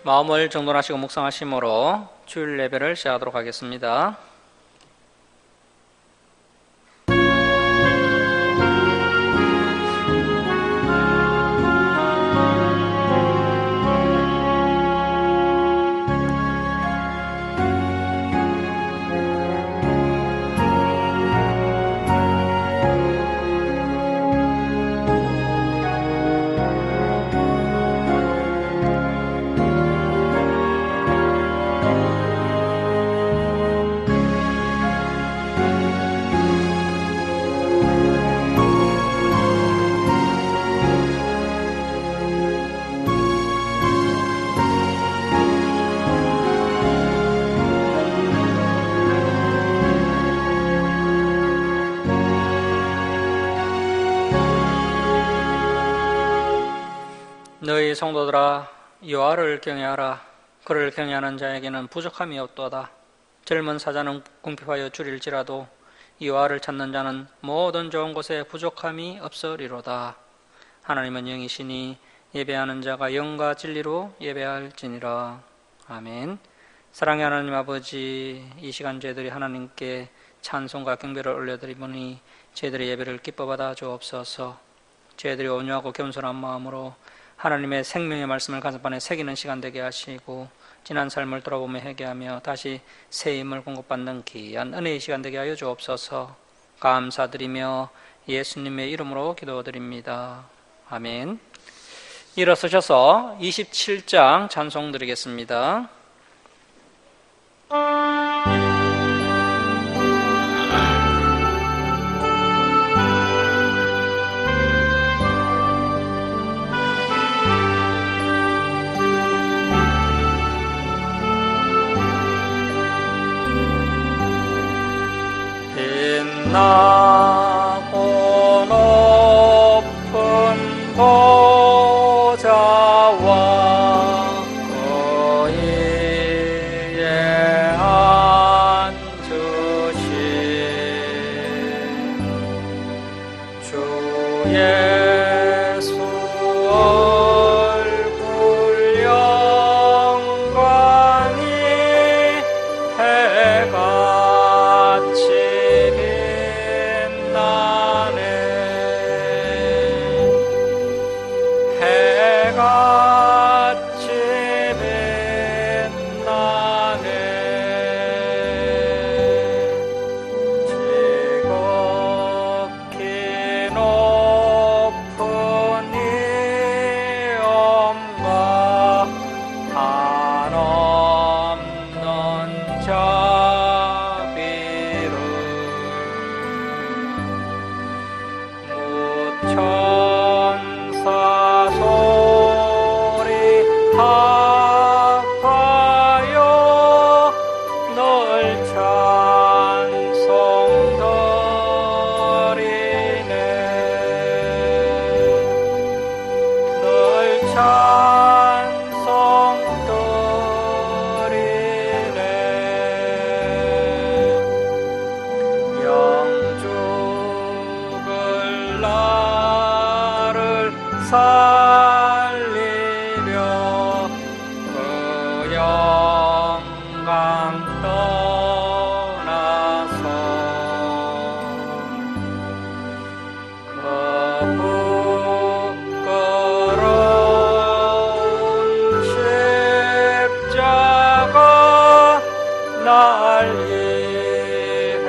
마음을 정돈하시고 묵상하심으로 주일 예배를 시작하도록 하겠습니다. 너희 성도들아, 여호와를 경외하라. 그를 경외하는 자에게는 부족함이 없도다. 젊은 사자는 궁핍하여 줄일지라도 여호와를 찾는 자는 모든 좋은 것에 부족함이 없으리로다. 하나님은 영이시니 예배하는 자가 영과 진리로 예배할지니라. 아멘. 사랑의 하나님 아버지, 이 시간 저희들이 하나님께 찬송과 경배를 올려드리보니 저희들의 예배를 기뻐받아 주옵소서. 저희들이 온유하고 겸손한 마음으로 하나님의 생명의 말씀을 가슴판에 새기는 시간 되게 하시고, 지난 삶을 돌아보며 회개하며 다시 새 힘을 공급받는 귀한 은혜의 시간 되게 하여 주옵소서. 감사드리며 예수님의 이름으로 기도드립니다. 아멘. 일어서셔서 27장 찬송 드리겠습니다. 빛나고 높은 보좌와 그 위에 앉으신 주 예수 얼굴 영광이 해같이 해같이 빛나네. 지극히 높은 위엄과 한없는 자비를 무천사 합하여 널 찬송드리네. 널 찬송드리네. 영죽을 나를 살리려 그 영광 떠나서 그 부끄러운 십자가 날 위해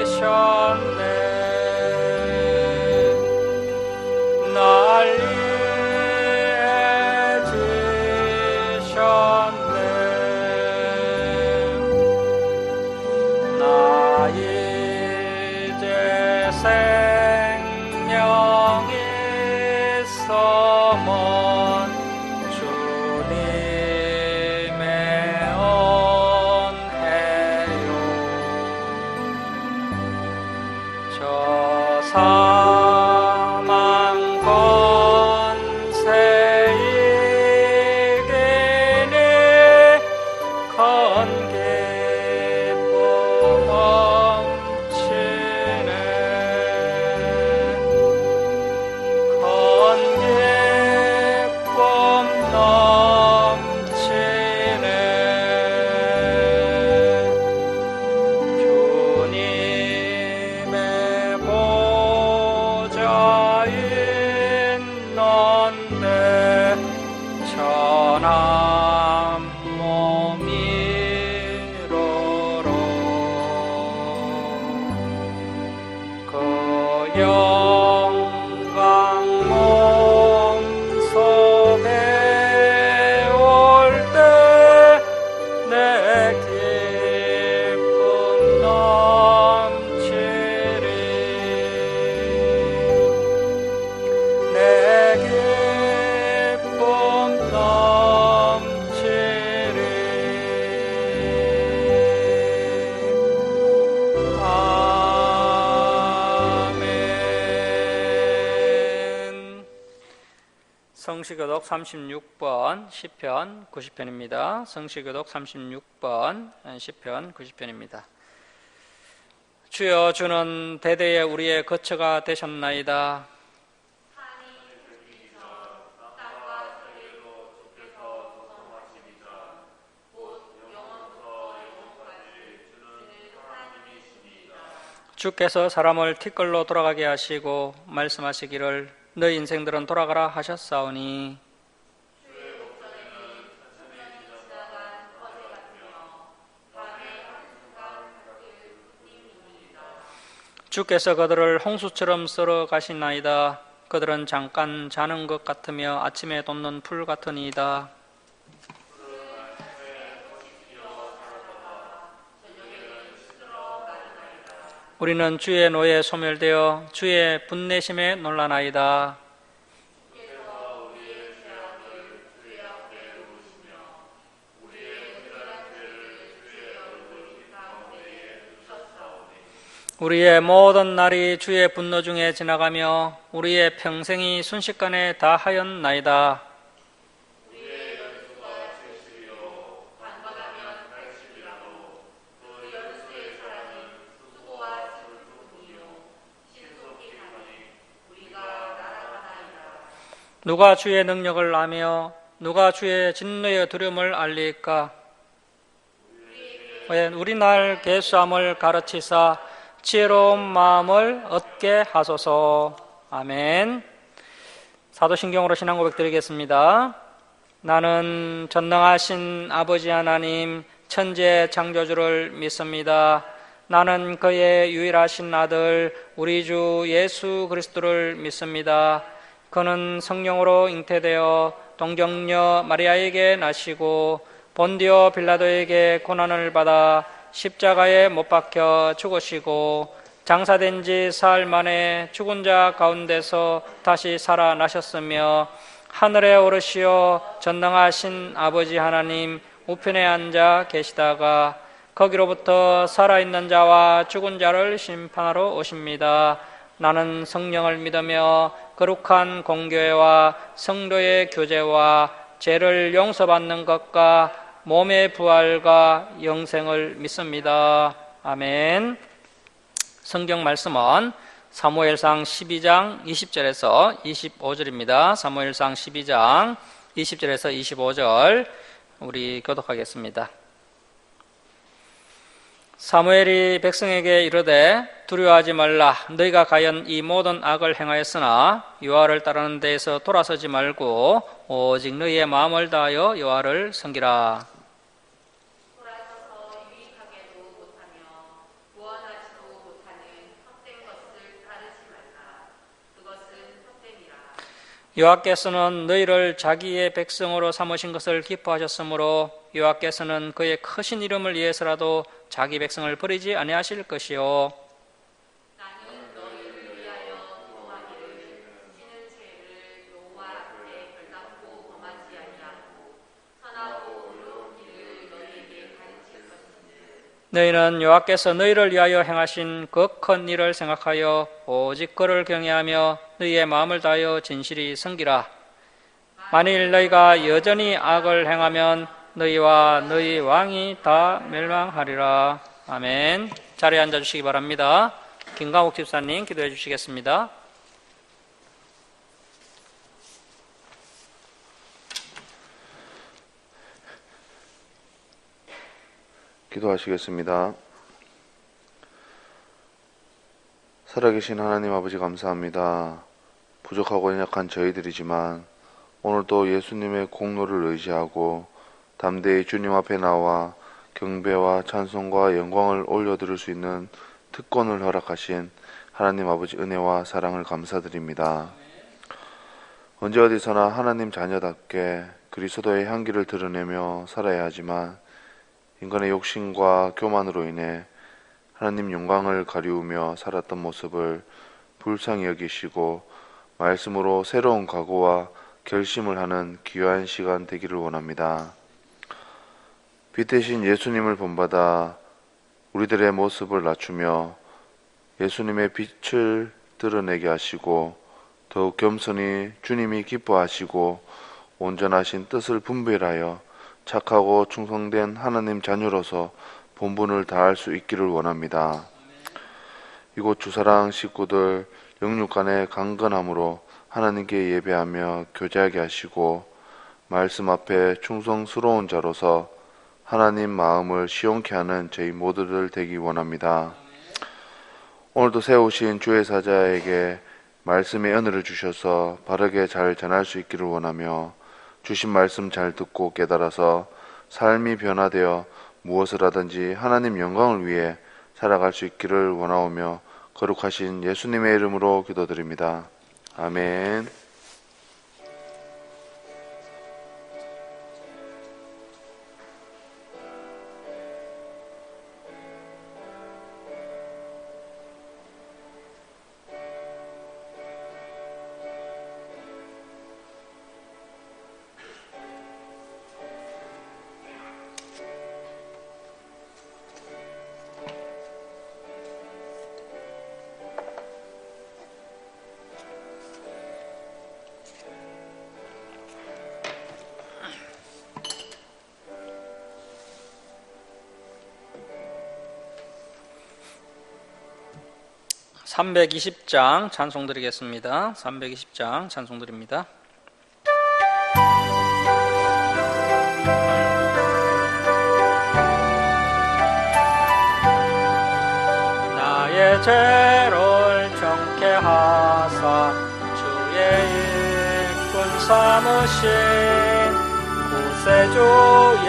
지셨네. 날 위해 지셨네. 나 이제 생명이 있어먼 주님의 천한 몸이로로 그 영광 몸속에 올 때 내 기쁨 넘치리 내 기쁨 넘치리 아멘. 성시교독 36번 시편 90편입니다. 성시교독 36번 시편 90편입니다. 주여, 주는 대대에 우리의 거처가 되셨나이다. 주께서 사람을 티끌로 돌아가게 하시고 말씀하시기를 너희 인생들은 돌아가라 하셨사오니 주께서 그들을 홍수처럼 썰어 가시나이다. 그들은 잠깐 자는 것 같으며 아침에 돋는 풀 같으니이다. 우리는 주의 노에 소멸되어 주의 분내심에 놀라나이다. 우리의 모든 날이 주의 분노 중에 지나가며 우리의 평생이 순식간에 다하였나이다. 누가 주의 능력을 아며 누가 주의 진노의 두려움을 알리까? 우리 날 계수함을 가르치사 지혜로운 마음을 얻게 하소서. 아멘. 사도신경으로 신앙 고백 드리겠습니다. 나는 전능하신 아버지 하나님 천지의 창조주를 믿습니다. 나는 그의 유일하신 아들 우리 주 예수 그리스도를 믿습니다. 그는 성령으로 잉태되어 동정녀 마리아에게 나시고 본디오 빌라도에게 고난을 받아 십자가에 못 박혀 죽으시고 장사된 지 사흘 만에 죽은 자 가운데서 다시 살아나셨으며 하늘에 오르시어 전능하신 아버지 하나님 우편에 앉아 계시다가 거기로부터 살아있는 자와 죽은 자를 심판하러 오십니다. 나는 성령을 믿으며 거룩한 공교회와 성도의 교제와 죄를 용서받는 것과 몸의 부활과 영생을 믿습니다. 아멘. 성경 말씀은 사무엘상 12장 20절에서 25절입니다. 사무엘상 12장 20절에서 25절 우리 교독하겠습니다. 사무엘이 백성에게 이르되 두려워하지 말라. 너희가 과연 이 모든 악을 행하였으나 여호와를 따르는 데에서 돌아서지 말고 오직 너희의 마음을 다하여 여호와를 섬기라. 돌아서서 유익하게도 못하며 구원하지도 못하는 헛된 것을 따르지 말라. 그것은 헛됨이라. 여호와께서는 너희를 자기의 백성으로 삼으신 것을 기뻐하셨으므로 여호와께서는 그의 크신 이름을 위해서라도 자기 백성을 버리지 아니하실 것이요 나는 너희를 위하여 기도하기를 지는 죄를 여호와 앞에 결단코 범하지 아니하고 선하고 의로운 길을 너희에게 가르칠 것이니 너희는 여호와께서 너희를 위하여 행하신 그 큰 일을 생각하여 오직 그를 경외하며 너희의 마음을 다하여 진실이 섬기라. 만일 너희가 여전히 악을 행하면 너희와 너희 왕이 다 멸망하리라. 아멘. 자리에 앉아주시기 바랍니다. 김강욱 집사님 기도해 주시겠습니다. 기도하시겠습니다. 살아계신 하나님 아버지 감사합니다. 부족하고 연약한 저희들이지만 오늘도 예수님의 공로를 의지하고 담대히 주님 앞에 나와 경배와 찬송과 영광을 올려드릴 수 있는 특권을 허락하신 하나님 아버지 은혜와 사랑을 감사드립니다. 언제 어디서나 하나님 자녀답게 그리스도의 향기를 드러내며 살아야 하지만 인간의 욕심과 교만으로 인해 하나님 영광을 가리우며 살았던 모습을 불쌍히 여기시고 말씀으로 새로운 각오와 결심을 하는 귀한 시간 되기를 원합니다. 빛 대신 예수님을 본받아 우리들의 모습을 낮추며 예수님의 빛을 드러내게 하시고 더욱 겸손히 주님이 기뻐하시고 온전하신 뜻을 분별하여 착하고 충성된 하나님 자녀로서 본분을 다할 수 있기를 원합니다. 이곳 주사랑 식구들 영육 간의 강건함으로 하나님께 예배하며 교제하게 하시고 말씀 앞에 충성스러운 자로서 하나님 마음을 시원케 하는 저희 모두들 되기 원합니다. 오늘도 세우신 주의 사자에게 말씀의 은혜를 주셔서 바르게 잘 전할 수 있기를 원하며 주신 말씀 잘 듣고 깨달아서 삶이 변화되어 무엇을 하든지 하나님 영광을 위해 살아갈 수 있기를 원하오며 거룩하신 예수님의 이름으로 기도드립니다. 아멘. (320장) 찬송 드리겠습니다. (320장) 찬송 드립니다. 나의 죄를 정케 하사 주의 일꾼 삼으신 구세주의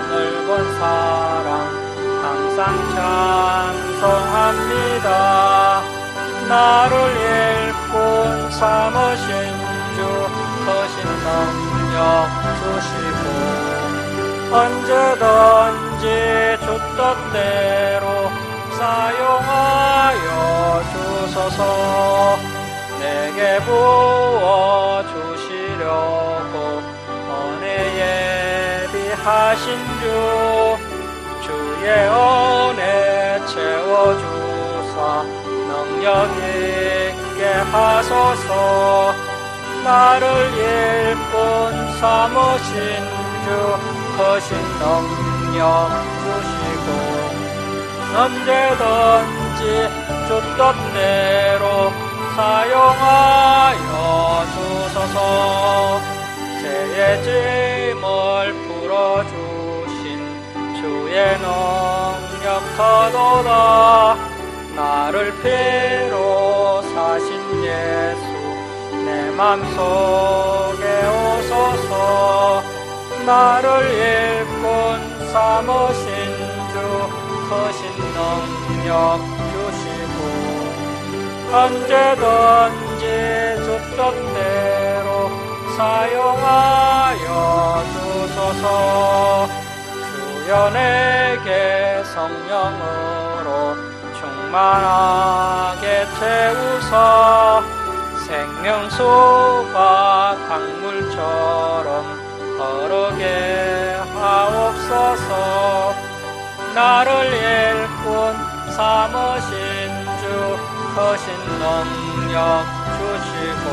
넓은 사랑 항상 찬송합니다. 나를 일꾼 삼으신 주 크신 능력 주시고 언제든지 주 뜻대로 사용하여 주소서. 내게 부어 주시려고 은혜 예비하신 주 주의 은혜 채워주사 능력 있게 하소서. 나를 일꾼 삼으신 주 크신 능력 주시고 언제든지 주 뜻대로 사용하여 주소서. 죄의 짐을 풀어주신 주의 능력 크도다. 나를 피로 사신 예수 내 맘속에 오소서. 나를 일꾼 삼으신 주 크신 능력 주시고 언제든지 주 뜻대로 사용하여 주소서. 주여 내게 성령으로 충만하게 채우사 생명수가 강물처럼 흐르게 하옵소서. 나를 일꾼 삼으신 주 크신 능력 주시고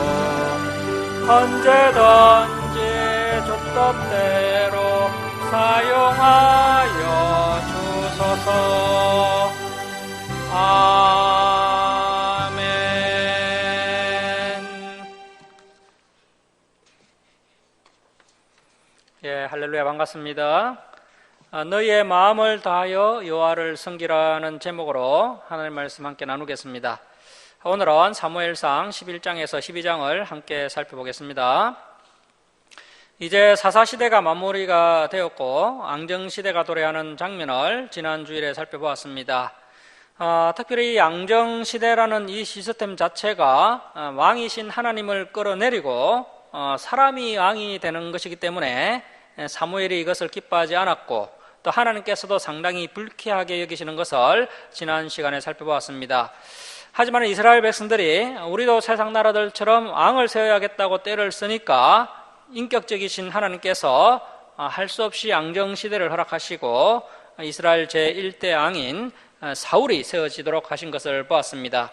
언제든지 주 뜻대로 사용하여 주소서. 아멘. 예, 할렐루야, 반갑습니다. 너희의 마음을 다하여 여호와를 섬기라는 제목으로 하나님 말씀 함께 나누겠습니다. 오늘은 사무엘상 11장에서 12장을 함께 살펴보겠습니다. 이제 사사시대가 마무리가 되었고 앙정시대가 도래하는 장면을 지난 주일에 살펴보았습니다. 특별히 앙정시대라는 이 시스템 자체가 왕이신 하나님을 끌어내리고 사람이 왕이 되는 것이기 때문에 사무엘이 이것을 기뻐하지 않았고 또 하나님께서도 상당히 불쾌하게 여기시는 것을 지난 시간에 살펴보았습니다. 하지만 이스라엘 백성들이 우리도 세상 나라들처럼 왕을 세워야겠다고 때를 쓰니까 인격적이신 하나님께서 할 수 없이 앙정시대를 허락하시고 이스라엘 제1대 왕인 사울이 세워지도록 하신 것을 보았습니다.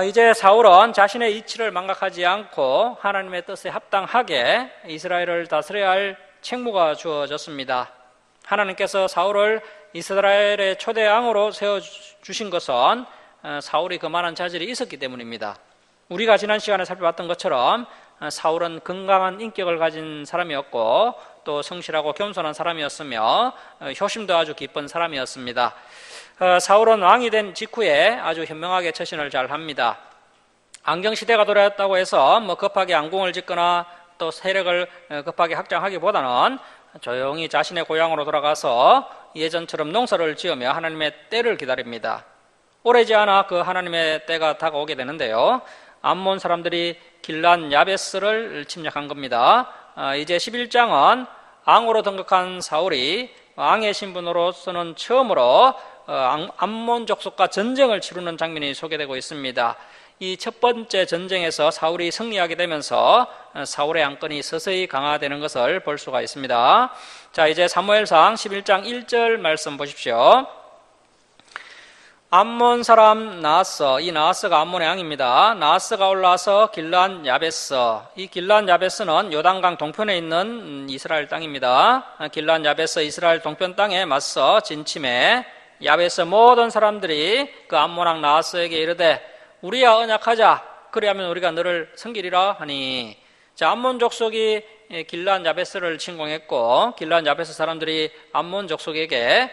이제 사울은 자신의 이치를 망각하지 않고 하나님의 뜻에 합당하게 이스라엘을 다스려야 할 책무가 주어졌습니다. 하나님께서 사울을 이스라엘의 초대 왕으로 세워주신 것은 사울이 그만한 자질이 있었기 때문입니다. 우리가 지난 시간에 살펴봤던 것처럼 사울은 건강한 인격을 가진 사람이었고 또 성실하고 겸손한 사람이었으며 효심도 아주 깊은 사람이었습니다. 사울은 왕이 된 직후에 아주 현명하게 처신을 잘 합니다. 앙정시대가 도래했다고 해서 급하게 왕궁을 짓거나 또 세력을 급하게 확장하기보다는 조용히 자신의 고향으로 돌아가서 예전처럼 농사를 지으며 하나님의 때를 기다립니다. 오래지 않아 그 하나님의 때가 다가오게 되는데요. 암몬 사람들이 길란 야베스를 침략한 겁니다. 이제 11장은 왕으로 등극한 사울이 왕의 신분으로서는 처음으로 암몬 족속과 전쟁을 치르는 장면이 소개되고 있습니다. 이 첫 번째 전쟁에서 사울이 승리하게 되면서 사울의 안건이 서서히 강화되는 것을 볼 수가 있습니다. 자, 이제 사무엘상 11장 1절 말씀 보십시오. 암몬 사람 나하스, 이 나하스가 암몬의 왕입니다. 나하스가 올라와서 길란 야베스, 이 길란 야베스는 요단강 동편에 있는 이스라엘 땅입니다. 길란 야베스 이스라엘 동편 땅에 맞서 진침해 야베스 모든 사람들이 그 암몬 왕 나하스에게 이르되 우리야 언약하자, 그리하면 우리가 너를 섬기리라 하니. 자, 암몬 족속이 길란 야베스를 침공했고 길란 야베스 사람들이 암몬 족속에게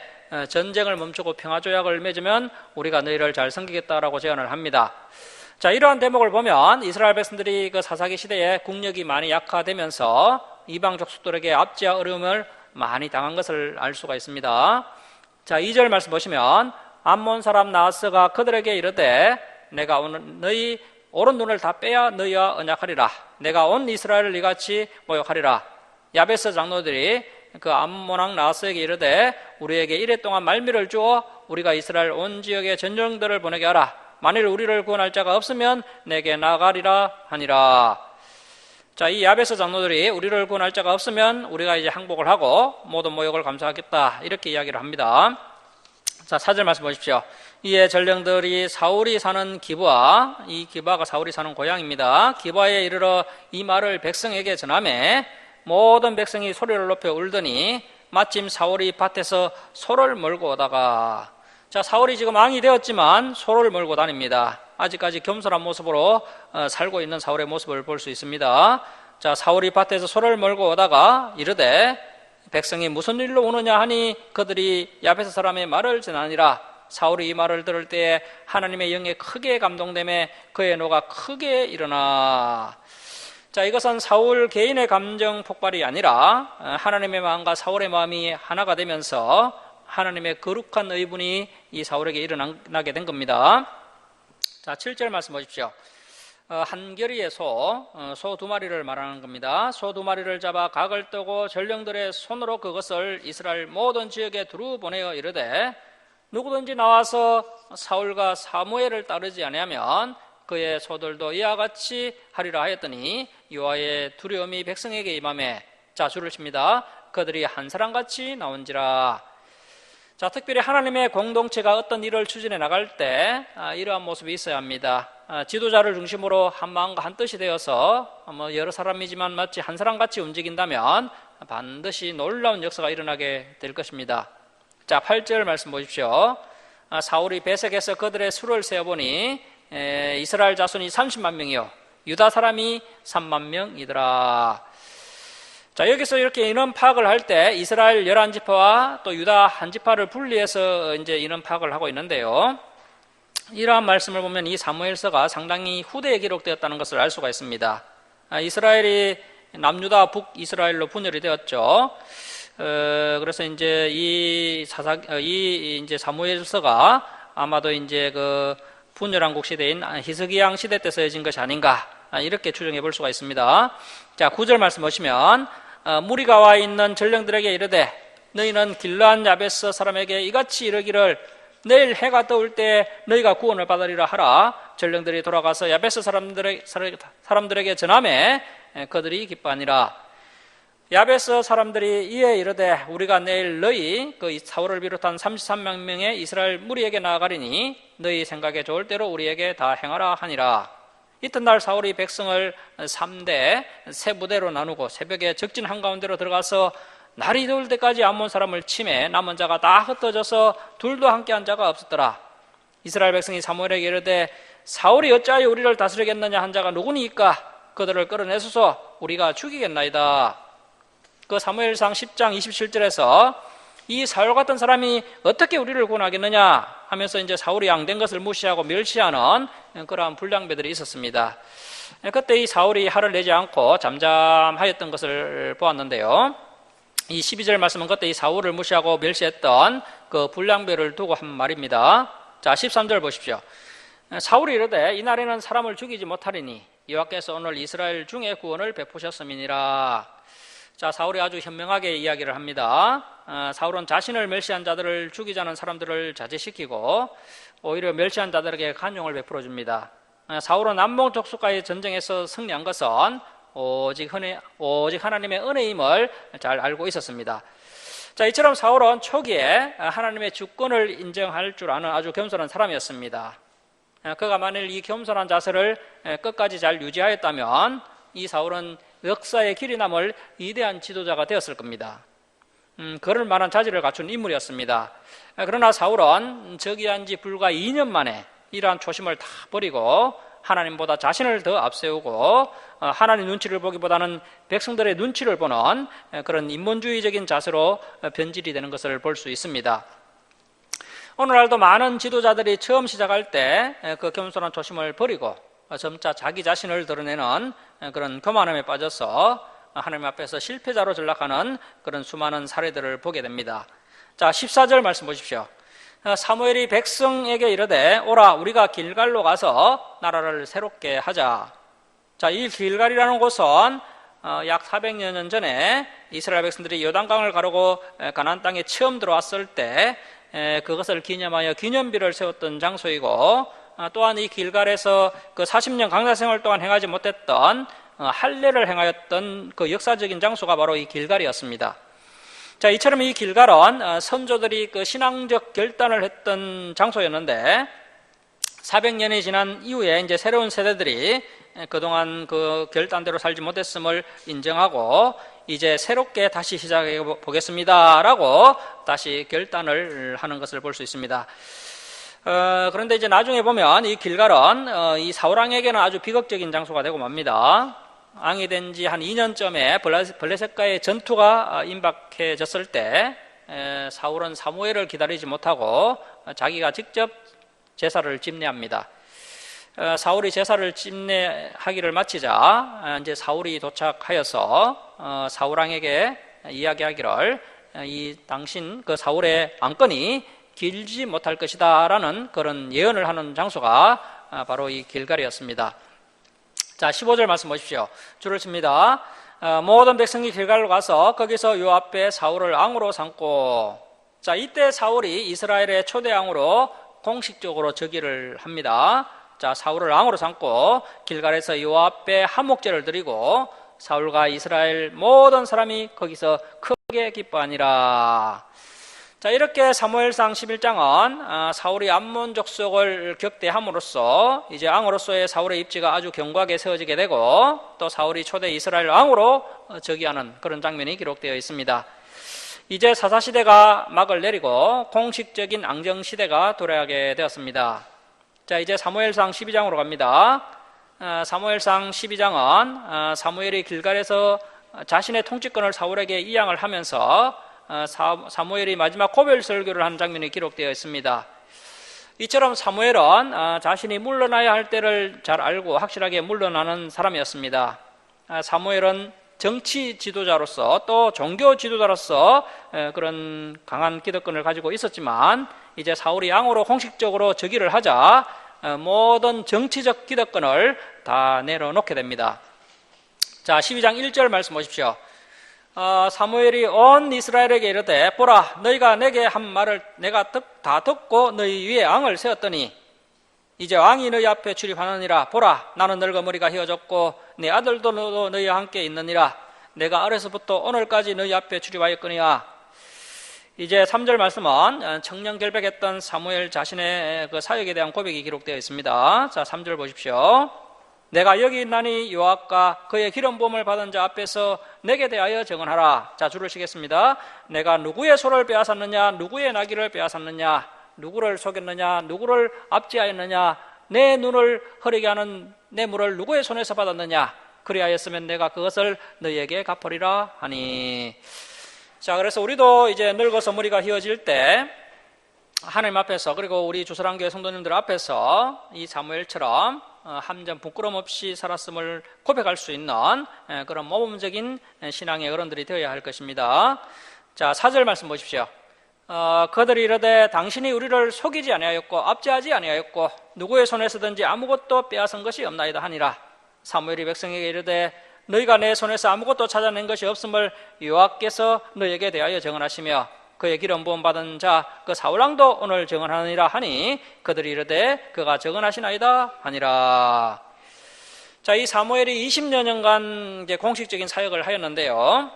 전쟁을 멈추고 평화조약을 맺으면 우리가 너희를 잘 섬기겠다라고 제안을 합니다. 자, 이러한 대목을 보면 이스라엘 백성들이 그 사사기 시대에 국력이 많이 약화되면서 이방 족속들에게 압제와 어려움을 많이 당한 것을 알 수가 있습니다. 자, 2절 말씀 보시면 암몬 사람 나하스가 그들에게 이르되 내가 오늘 너희 오른 눈을 다 빼야 너희와 언약하리라. 내가 온 이스라엘을 이같이 모욕하리라. 야베스 장로들이 그 암몬 왕 나하스에게 이르되 우리에게 이래 동안 말미를 주어 우리가 이스라엘 온 지역에 전령들을 보내게 하라. 만일 우리를 구원할 자가 없으면 내게 나가리라 하니라. 자, 이 야베스 장로들이 우리를 구원할 자가 없으면 우리가 이제 항복을 하고 모든 모욕을 감수하겠다, 이렇게 이야기를 합니다. 자, 4절 말씀 보십시오. 이에 전령들이 사울이 사는 기브아, 이 기브아가 사울이 사는 고향입니다. 기브아에 이르러 이 말을 백성에게 전하매 모든 백성이 소리를 높여 울더니 마침 사울이 밭에서 소를 몰고 오다가, 자, 사울이 지금 왕이 되었지만 소를 몰고 다닙니다. 아직까지 겸손한 모습으로 살고 있는 사울의 모습을 볼 수 있습니다. 자, 사울이 밭에서 소를 몰고 오다가 이르되 백성이 무슨 일로 오느냐 하니 그들이 야베스 사람의 말을 전하니라. 사울이 이 말을 들을 때에 하나님의 영에 크게 감동되매 그의 노가 크게 일어나. 자, 이것은 사울 개인의 감정 폭발이 아니라 하나님의 마음과 사울의 마음이 하나가 되면서 하나님의 거룩한 의분이 이 사울에게 일어나게 된 겁니다. 자, 7절 말씀 보십시오. 한 겨리의 소 2마리를 말하는 겁니다. 소 2마리를 잡아 각을 뜨고 전령들의 손으로 그것을 이스라엘 모든 지역에 두루 보내어 이르되 누구든지 나와서 사울과 사무엘을 따르지 아니하면 그의 소들도 이와 같이 하리라 하였더니 여호와의 두려움이 백성에게 임하매, 자, 줄을 칩니다. 그들이 한 사람같이 나온지라. 자, 특별히 하나님의 공동체가 어떤 일을 추진해 나갈 때 이러한 모습이 있어야 합니다. 지도자를 중심으로 한 마음과 한 뜻이 되어서 여러 사람이지만 마치 한 사람같이 움직인다면 반드시 놀라운 역사가 일어나게 될 것입니다. 자, 8절 말씀 보십시오. 사울이 베색에서 그들의 수를 세어보니 이스라엘 자손이 30만 명이요 유다 사람이 3만 명이더라. 자, 여기서 이렇게 인원 파악을 할 때 이스라엘 11지파와 또 유다 한 지파를 분리해서 이제 인원 파악을 하고 있는데요. 이러한 말씀을 보면 이 사무엘서가 상당히 후대에 기록되었다는 것을 알 수가 있습니다. 이스라엘이 남유다 북이스라엘로 분열이 되었죠. 그래서 이제 이제 사무엘서가 아마도 이제 그 분열왕국 시대인 히스기야 시대 때 쓰여진 것이 아닌가, 이렇게 추정해 볼 수가 있습니다. 자, 9절 말씀 보시면 무리가 와 있는 전령들에게 이르되 너희는 길르앗 야베스 사람에게 이같이 이르기를 내일 해가 떠올 때 너희가 구원을 받으리라 하라. 전령들이 돌아가서 야베스 사람들에게 전하매 그들이 기뻐하니라. 야베스 사람들이 이에 이르되 우리가 내일 너희 그 사울을 비롯한 33만 명의 이스라엘 무리에게 나아가리니 너희 생각에 좋을 대로 우리에게 다 행하라 하니라. 이튿날 사울이 백성을 3대 세 부대로 나누고 새벽에 적진 한가운데로 들어가서 날이 더울 때까지 암몬 사람을 치매 남은 자가 다 흩어져서 둘도 함께한 자가 없었더라. 이스라엘 백성이 사무엘에게 이르되 사울이 어찌하여 우리를 다스리겠느냐 한 자가 누구니이까 그들을 끌어내소서 우리가 죽이겠나이다. 그 사무엘상 10장 27절에서 이 사울 같은 사람이 어떻게 우리를 구원하겠느냐 하면서 이제 사울이 양된 것을 무시하고 멸시하는 그러한 불량배들이 있었습니다. 그때 이 사울이 화를 내지 않고 잠잠하였던 것을 보았는데요. 이 12절 말씀은 그때 이 사울을 무시하고 멸시했던 그 불량배를 두고 한 말입니다. 자, 13절 보십시오. 사울이 이르되 이날에는 사람을 죽이지 못하리니 여호와께서 오늘 이스라엘 중에 구원을 베푸셨음이니라. 자, 사울이 아주 현명하게 이야기를 합니다. 사울은 자신을 멸시한 자들을 죽이자는 사람들을 자제시키고 오히려 멸시한 자들에게 간용을 베풀어 줍니다. 사울은 암몬 족속과의 전쟁에서 승리한 것은 오직 하나님의 은혜임을 잘 알고 있었습니다. 자, 이처럼 사울은 초기에 하나님의 주권을 인정할 줄 아는 아주 겸손한 사람이었습니다. 그가 만일 이 겸손한 자세를 끝까지 잘 유지하였다면 이 사울은 역사의 길이 남을 위대한 지도자가 되었을 겁니다. 그럴 만한 자질을 갖춘 인물이었습니다. 그러나 사울은 즉위한 지 불과 2년 만에 이러한 초심을 다 버리고 하나님보다 자신을 더 앞세우고 하나님 눈치를 보기보다는 백성들의 눈치를 보는 그런 인본주의적인 자세로 변질이 되는 것을 볼 수 있습니다. 오늘날도 많은 지도자들이 처음 시작할 때 그 겸손한 초심을 버리고 점차 자기 자신을 드러내는 그런 교만함에 빠져서 하나님 앞에서 실패자로 전락하는 그런 수많은 사례들을 보게 됩니다. 자, 14절 말씀 보십시오. 사무엘이 백성에게 이르되 오라 우리가 길갈로 가서 나라를 새롭게 하자. 자, 이 길갈이라는 곳은 약 400여 년 전에 이스라엘 백성들이 요단강을 가르고 가나안 땅에 처음 들어왔을 때 그것을 기념하여 기념비를 세웠던 장소이고, 또한 이 길갈에서 그 40년 강사 생활 동안 행하지 못했던 할례를 행하였던 그 역사적인 장소가 바로 이 길갈이었습니다. 자, 이처럼 이 길갈은 선조들이 그 신앙적 결단을 했던 장소였는데 400년이 지난 이후에 이제 새로운 세대들이 그동안 그 결단대로 살지 못했음을 인정하고 이제 새롭게 다시 시작해 보겠습니다라고 다시 결단을 하는 것을 볼 수 있습니다. 그런데 이제 나중에 보면 이 길갈은 이 사울왕에게는 아주 비극적인 장소가 되고 맙니다. 왕이 된 지 한 2년쯤에 블레셋과의 전투가 임박해졌을 때 사울은 사무엘을 기다리지 못하고 자기가 직접 제사를 집례합니다. 사울이 제사를 집례하기를 마치자 이제 사울이 도착하여서 사울왕에게 이야기하기를 이 당신 그 사울의 왕권이 길지 못할 것이다라는 그런 예언을 하는 장소가 바로 이 길갈이었습니다. 자, 15절 말씀 보십시오. 줄을 칩니다. 모든 백성이 길갈로 가서 거기서 요 앞에 사울을 왕으로 삼고, 자, 이때 사울이 이스라엘의 초대 왕으로 공식적으로 즉위를 합니다. 자, 사울을 왕으로 삼고 길갈에서 요 앞에 한목제를 드리고 사울과 이스라엘 모든 사람이 거기서 크게 기뻐하니라. 자, 이렇게 사무엘상 11장은 사울이 암몬 족속을 격대함으로써 이제 왕으로서의 사울의 입지가 아주 견고하게 세워지게 되고 또 사울이 초대 이스라엘 왕으로 즉위하는 그런 장면이 기록되어 있습니다. 이제 사사시대가 막을 내리고 공식적인 앙정시대가 도래하게 되었습니다. 자, 이제 사무엘상 12장으로 갑니다. 사무엘상 12장은 사무엘이 길갈에서 자신의 통치권을 사울에게 이양을 하면서 사무엘이 마지막 고별 설교를 하는 장면이 기록되어 있습니다. 이처럼 사무엘은 자신이 물러나야 할 때를 잘 알고 확실하게 물러나는 사람이었습니다. 사무엘은 정치 지도자로서 또 종교 지도자로서 그런 강한 기득권을 가지고 있었지만 이제 사울이 왕으로 공식적으로 즉위를 하자 모든 정치적 기득권을 다 내려놓게 됩니다. 자, 12장 1절 말씀 보십시오. 사무엘이 온 이스라엘에게 이르되 보라 너희가 내게 한 말을 내가 다 듣고 너희 위에 왕을 세웠더니 이제 왕이 너희 앞에 출입하느니라. 보라 나는 늙어 머리가 휘어졌고 내 아들도 너희와 함께 있느니라. 내가 어려서부터 오늘까지 너희 앞에 출입하였거니와. 이제 3절 말씀은 청년 결백했던 사무엘 자신의 그 사역에 대한 고백이 기록되어 있습니다. 자, 3절 보십시오. 내가 여기 있나니 요압과 그의 기름 부음을 받은 자 앞에서 내게 대하여 증언하라. 자, 줄을 치겠습니다. 내가 누구의 소를 빼앗았느냐, 누구의 나귀를 빼앗았느냐, 누구를 속였느냐, 누구를 압제하였느냐, 내 눈을 흐리게 하는 뇌물을 누구의 손에서 받았느냐, 그리하였으면 내가 그것을 너희에게 갚으리라 하니. 자, 그래서 우리도 이제 늙어서 머리가 휘어질 때 하나님 앞에서 그리고 우리 주사랑교회 성도님들 앞에서 이 사무엘처럼 한 점 부끄럼 없이 살았음을 고백할 수 있는 그런 모범적인 신앙의 어른들이 되어야 할 것입니다. 자, 4절 말씀 보십시오. 그들이 이르되 당신이 우리를 속이지 아니하였고 압제하지 아니하였고 누구의 손에서든지 아무것도 빼앗은 것이 없나이다 하니라. 사무엘이 백성에게 이르되 너희가 내 손에서 아무것도 찾아낸 것이 없음을 여호와께서 너희에게 대하여 증언하시며 그의 기름 부음 받은 자 그 사울왕도 오늘 증언하느니라 하니 그들이 이르되 그가 증언하시나이다 하니라. 자, 이 사무엘이 20여 년간 이제 공식적인 사역을 하였는데요.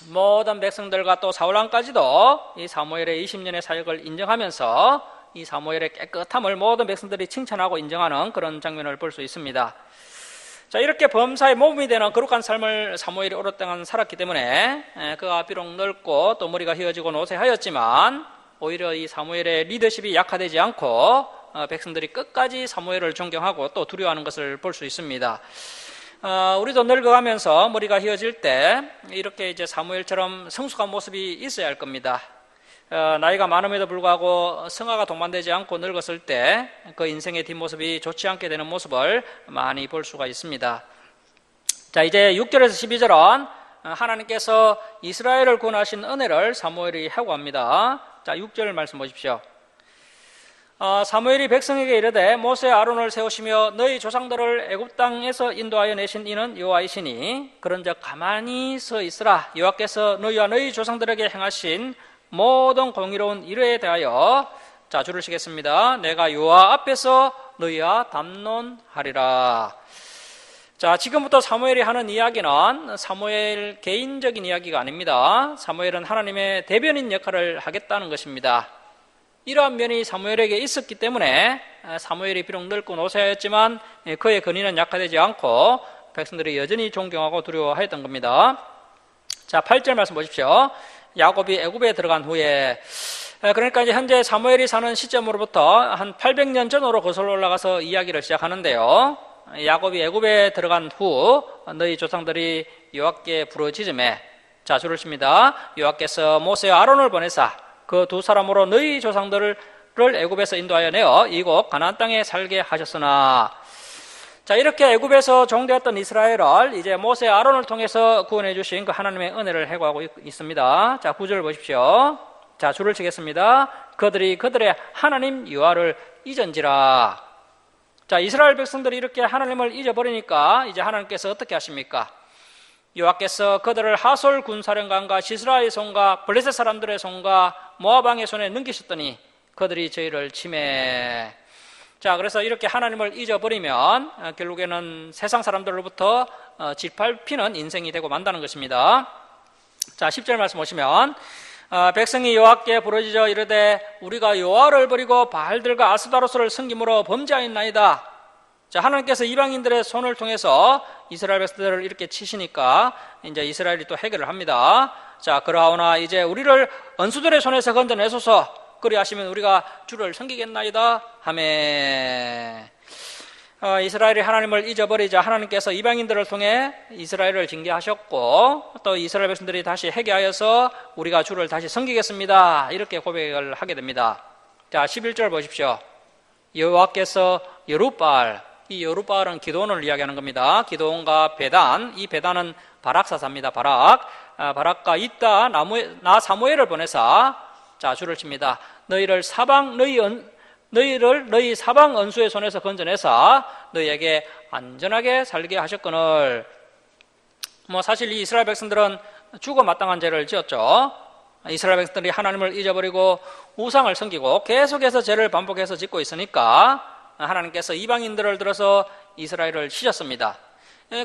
모든 백성들과 또 사울왕까지도 이 사무엘의 20년의 사역을 인정하면서 이 사무엘의 깨끗함을 모든 백성들이 칭찬하고 인정하는 그런 장면을 볼 수 있습니다. 자, 이렇게 범사에 모범이 되는 거룩한 삶을 사무엘이 오랫동안 살았기 때문에 그가 비록 늙고 또 머리가 휘어지고 노쇠하였지만 오히려 이 사무엘의 리더십이 약화되지 않고 백성들이 끝까지 사무엘을 존경하고 또 두려워하는 것을 볼 수 있습니다. 우리도 늙어가면서 머리가 휘어질 때 이렇게 이제 사무엘처럼 성숙한 모습이 있어야 할 겁니다. 나이가 많음에도 불구하고 성화가 동반되지 않고 늙었을 때 그 인생의 뒷모습이 좋지 않게 되는 모습을 많이 볼 수가 있습니다. 자, 이제 6절에서 12절은 하나님께서 이스라엘을 구원하신 은혜를 사무엘이 회고합니다. 자, 6절 말씀 보십시오. 사무엘이 백성에게 이르되 모세 아론을 세우시며 너희 조상들을 애굽 땅에서 인도하여 내신 이는 여호와이시니 그런즉 가만히 서 있으라. 여호와께서 너희와 너희 조상들에게 행하신 모든 공의로운 일에 대하여 자, 줄을 치겠습니다. 내가 여호와 앞에서 너희와 담론하리라. 자, 지금부터 사무엘이 하는 이야기는 사무엘 개인적인 이야기가 아닙니다. 사무엘은 하나님의 대변인 역할을 하겠다는 것입니다. 이러한 면이 사무엘에게 있었기 때문에 사무엘이 비록 늙고 노쇠하였지만 그의 권위는 약화되지 않고 백성들이 여전히 존경하고 두려워하였던 겁니다. 자, 8절 말씀 보십시오. 야곱이 애굽에 들어간 후에, 그러니까 이제 현재 사무엘이 사는 시점으로부터 한 800년 전으로 거슬러 올라가서 이야기를 시작하는데요. 야곱이 애굽에 들어간 후 너희 조상들이 여호와께 부르짖음에, 자, 줄을 칩니다. 여호와께서 모세와 아론을 보내사 그 두 사람으로 너희 조상들을 애굽에서 인도하여 내어 이곳 가나안 땅에 살게 하셨으나. 자, 이렇게 애굽에서 종되었던 이스라엘을 이제 모세 아론을 통해서 구원해 주신 그 하나님의 은혜를 회고하고 있습니다. 자, 9절을 보십시오. 자, 줄을 치겠습니다. 그들이 그들의 하나님 여호와를 잊은지라. 자, 이스라엘 백성들이 이렇게 하나님을 잊어버리니까 이제 하나님께서 어떻게 하십니까? 여호와께서 그들을 하솔 군사령관과 시스라의 손과 블레셋 사람들의 손과 모압 왕의 손에 넘기셨더니 그들이 저희를 침해. 자, 그래서 이렇게 하나님을 잊어버리면 결국에는 세상 사람들로부터 짓밟히는 인생이 되고 만다는 것입니다. 자, 10절 말씀 보시면 백성이 여호와께 부르짖어 이르되 우리가 여호와를 버리고 바알들과 아스다로스를 섬김으로 범죄하였나이다. 자, 하나님께서 이방인들의 손을 통해서 이스라엘 백성들을 이렇게 치시니까 이제 이스라엘이 또 해결을 합니다. 자, 그러하오나 이제 우리를 원수들의 손에서 건져내소서. 그리하시면 우리가 주를 섬기겠나이다 하매. 이스라엘이 하나님을 잊어버리자 하나님께서 이방인들을 통해 이스라엘을 징계하셨고 또 이스라엘 백성들이 다시 회개하여서 우리가 주를 다시 섬기겠습니다 이렇게 고백을 하게 됩니다. 자, 11절 보십시오. 여호와께서 여룻바알, 이 여룻바알은 기도원을 이야기하는 겁니다. 기도원과 베단, 이 베단은 바락 사사입니다. 바락과 이따 나 사무엘을 보내사 자 줄을 칩니다. 너희 사방 원수의 손에서 건져내사 너희에게 안전하게 살게 하셨거늘. 사실 이 이스라엘 백성들은 죽어 마땅한 죄를 지었죠. 이스라엘 백성들이 하나님을 잊어버리고 우상을 섬기고 계속해서 죄를 반복해서 짓고 있으니까 하나님께서 이방인들을 들어서 이스라엘을 치셨습니다.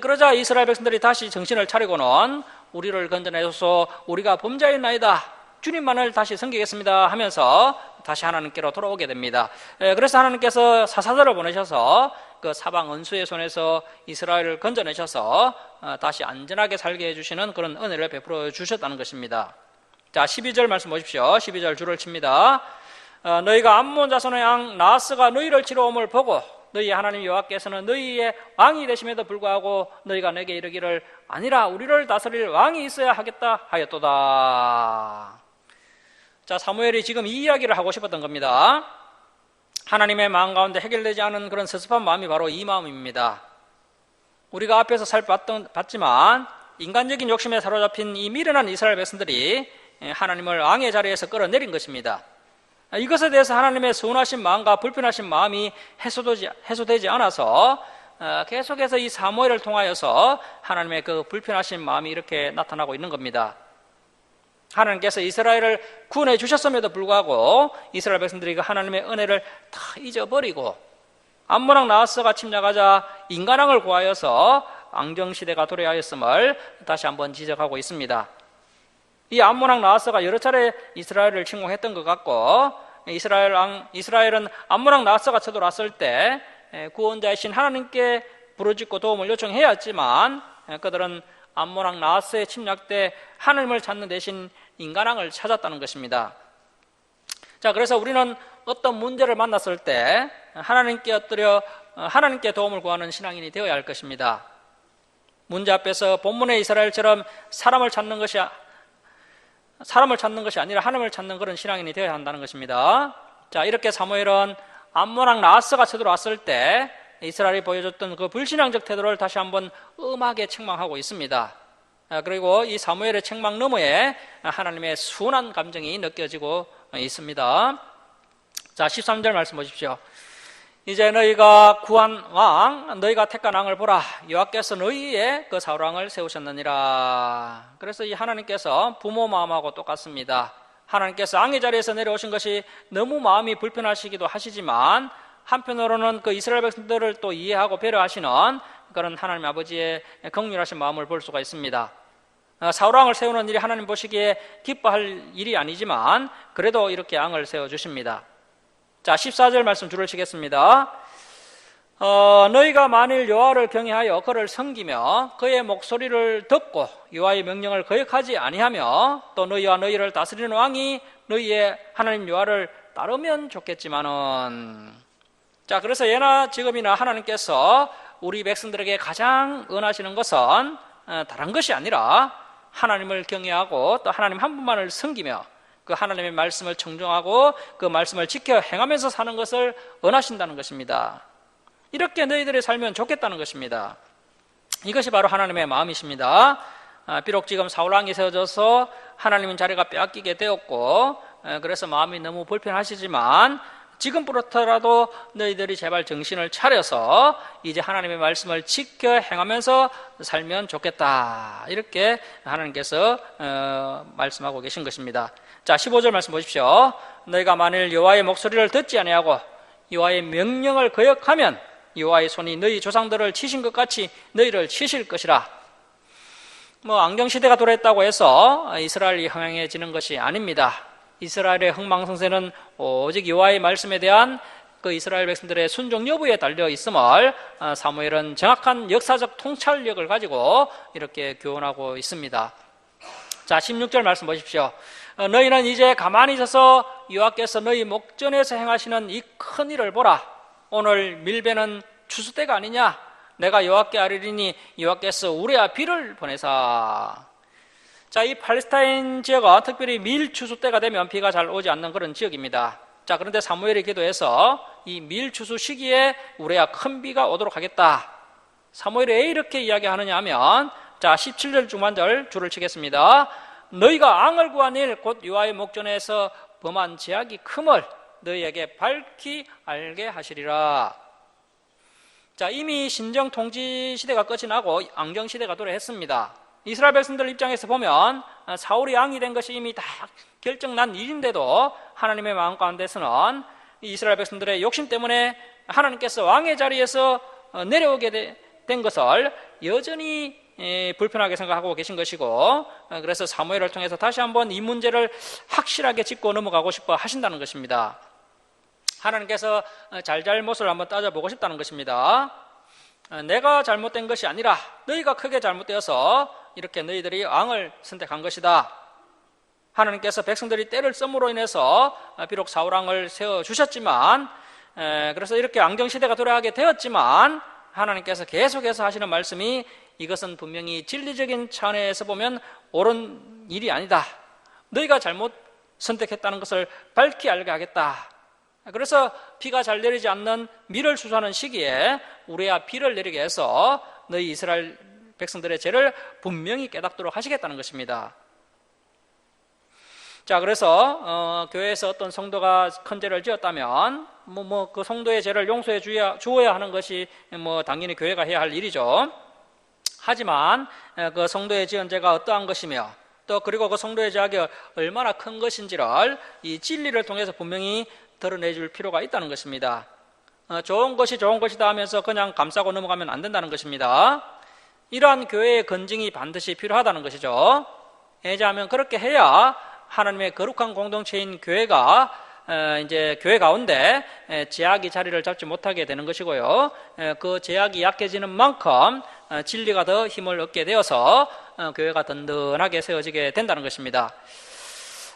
그러자 이스라엘 백성들이 다시 정신을 차리고는 우리를 건져내소서, 우리가 범죄였나이다, 주님만을 다시 섬기겠습니다 하면서 다시 하나님께로 돌아오게 됩니다. 그래서 하나님께서 사사들을 보내셔서 그 사방 원수의 손에서 이스라엘을 건져내셔서 다시 안전하게 살게 해주시는 그런 은혜를 베풀어 주셨다는 것입니다. 자, 12절 말씀 보십시오. 12절 줄을 칩니다. 너희가 암몬 자손의 왕 나하스가 너희를 치러 옴을 보고 너희 하나님 여호와께서는 너희의 왕이 되심에도 불구하고 너희가 내게 이르기를 아니라 우리를 다스릴 왕이 있어야 하겠다 하였도다. 자, 사무엘이 지금 이 이야기를 하고 싶었던 겁니다. 하나님의 마음 가운데 해결되지 않은 그런 섭섭한 마음이 바로 이 마음입니다. 우리가 앞에서 살펴봤지만 인간적인 욕심에 사로잡힌 이 미련한 이스라엘 백성들이 하나님을 왕의 자리에서 끌어내린 것입니다. 이것에 대해서 하나님의 서운하신 마음과 불편하신 마음이 해소되지 않아서 계속해서 이 사무엘을 통하여서 하나님의 그 불편하신 마음이 이렇게 나타나고 있는 겁니다. 하나님께서 이스라엘을 구원해 주셨음에도 불구하고 이스라엘 백성들이 그 하나님의 은혜를 다 잊어버리고 암몬왕 나하스가 침략하자 인간왕을 구하여서 앙정시대가 도래하였음을 다시 한번 지적하고 있습니다. 이 암몬왕 나하스가 여러 차례 이스라엘을 침공했던 것 같고 이스라엘은 암몬왕 나하스가 쳐들어왔을 때 구원자이신 하나님께 부르짖고 도움을 요청해야 했지만 그들은 암몬왕 나하스의 침략 때 하나님을 찾는 대신 인간왕을 찾았다는 것입니다. 자, 그래서 우리는 어떤 문제를 만났을 때 하나님께 엎드려 하나님께 도움을 구하는 신앙인이 되어야 할 것입니다. 문제 앞에서 본문의 이스라엘처럼 사람을 찾는 것이 아니라 하나님을 찾는 그런 신앙인이 되어야 한다는 것입니다. 자, 이렇게 사무엘은 암몬왕 나하스가 쳐들어왔을 때 이스라엘이 보여줬던 그 불신앙적 태도를 다시 한번 엄하게 책망하고 있습니다. 그리고 이 사무엘의 책망 너머에 하나님의 순한 감정이 느껴지고 있습니다. 자, 13절 말씀 보십시오. 이제 너희가 구한 왕, 너희가 택한 왕을 보라. 여호와께서 너희의 그 사울왕을 세우셨느니라. 그래서 이 하나님께서 부모 마음하고 똑같습니다. 하나님께서 왕의 자리에서 내려오신 것이 너무 마음이 불편하시기도 하시지만 한편으로는 그 이스라엘 백성들을 또 이해하고 배려하시는 그런 하나님 아버지의 긍휼하신 마음을 볼 수가 있습니다. 사울왕을 세우는 일이 하나님 보시기에 기뻐할 일이 아니지만 그래도 이렇게 왕을 세워주십니다. 자, 14절 말씀 줄을 치겠습니다. 너희가 만일 여호와를 경외하여 그를 섬기며 그의 목소리를 듣고 여호와의 명령을 거역하지 아니하며 또 너희와 너희를 다스리는 왕이 너희의 하나님 여호와를 따르면 좋겠지만은. 자, 그래서 예나 지금이나 하나님께서 우리 백성들에게 가장 원하시는 것은 다른 것이 아니라 하나님을 경외하고 또 하나님 한 분만을 섬기며 그 하나님의 말씀을 청종하고 그 말씀을 지켜 행하면서 사는 것을 원하신다는 것입니다. 이렇게 너희들이 살면 좋겠다는 것입니다. 이것이 바로 하나님의 마음이십니다. 비록 지금 사울왕이 세워져서 하나님의 자리가 빼앗기게 되었고 그래서 마음이 너무 불편하시지만 지금부터라도 너희들이 제발 정신을 차려서 이제 하나님의 말씀을 지켜 행하면서 살면 좋겠다. 이렇게 하나님께서 말씀하고 계신 것입니다. 자, 15절 말씀 보십시오. 너희가 만일 여호와의 목소리를 듣지 아니하고 여호와의 명령을 거역하면 여호와의 손이 너희 조상들을 치신 것 같이 너희를 치실 것이라. 앙정시대가 도래했다고 해서 이스라엘이 흥행해지는 것이 아닙니다. 이스라엘의 흥망성쇠는 오직 여호와의 말씀에 대한 그 이스라엘 백성들의 순종 여부에 달려 있음을 사무엘은 정확한 역사적 통찰력을 가지고 이렇게 교훈하고 있습니다. 자, 16절 말씀 보십시오. 너희는 이제 가만히 있어서 여호와께서 너희 목전에서 행하시는 이 큰 일을 보라. 오늘 밀배는 추수 때가 아니냐? 내가 여호와께 아뢰리니 여호와께서 우레아 비를 보내사. 자, 이 팔레스타인 지역은 특별히 밀 추수 때가 되면 비가 잘 오지 않는 그런 지역입니다. 자, 그런데 사무엘이 기도해서 이 밀 추수 시기에 우레아 큰 비가 오도록 하겠다. 사무엘이 왜 이렇게 이야기하느냐 하면, 자, 자, 17절 중반절 줄을 치겠습니다. 너희가 앙을 구한 일 곧 여호와의 목전에서 범한 죄악이 큼을 너희에게 밝히 알게 하시리라. 자, 이미 신정 통치 시대가 끝이 나고 앙정 시대가 도래했습니다. 이스라엘 백성들 입장에서 보면 사울이 왕이 된 것이 이미 다 결정난 일인데도 하나님의 마음 가운데서는 이스라엘 백성들의 욕심 때문에 하나님께서 왕의 자리에서 내려오게 된 것을 여전히 불편하게 생각하고 계신 것이고, 그래서 사무엘을 통해서 다시 한번 이 문제를 확실하게 짚고 넘어가고 싶어 하신다는 것입니다. 하나님께서 잘잘못을 한번 따져보고 싶다는 것입니다. 내가 잘못된 것이 아니라 너희가 크게 잘못되어서 이렇게 너희들이 왕을 선택한 것이다. 하나님께서 백성들이 때를 씀으로 인해서 비록 사울왕을 세워주셨지만, 그래서 이렇게 앙정시대가 돌아가게 되었지만, 하나님께서 계속해서 하시는 말씀이 이것은 분명히 진리적인 차원에서 보면 옳은 일이 아니다. 너희가 잘못 선택했다는 것을 밝히 알게 하겠다. 그래서 비가 잘 내리지 않는 밀을 추수하는 시기에 우레아 비를 내리게 해서 너희 이스라엘 백성들의 죄를 분명히 깨닫도록 하시겠다는 것입니다. 자, 그래서 교회에서 어떤 성도가 큰 죄를 지었다면 그 성도의 죄를 용서해 주어야 하는 것이 당연히 교회가 해야 할 일이죠. 하지만 그 성도의 지은 죄가 어떠한 것이며 또 그리고 그 성도의 죄악이 얼마나 큰 것인지를 이 진리를 통해서 분명히 드러내줄 필요가 있다는 것입니다. 좋은 것이 좋은 것이다 하면서 그냥 감싸고 넘어가면 안 된다는 것입니다. 이러한 교회의 건증이 반드시 필요하다는 것이죠. 왜냐하면 그렇게 해야 하나님의 거룩한 공동체인 교회가 이제 교회 가운데 죄악이 자리를 잡지 못하게 되는 것이고요. 그 죄악이 약해지는 만큼 진리가 더 힘을 얻게 되어서 교회가 든든하게 세워지게 된다는 것입니다.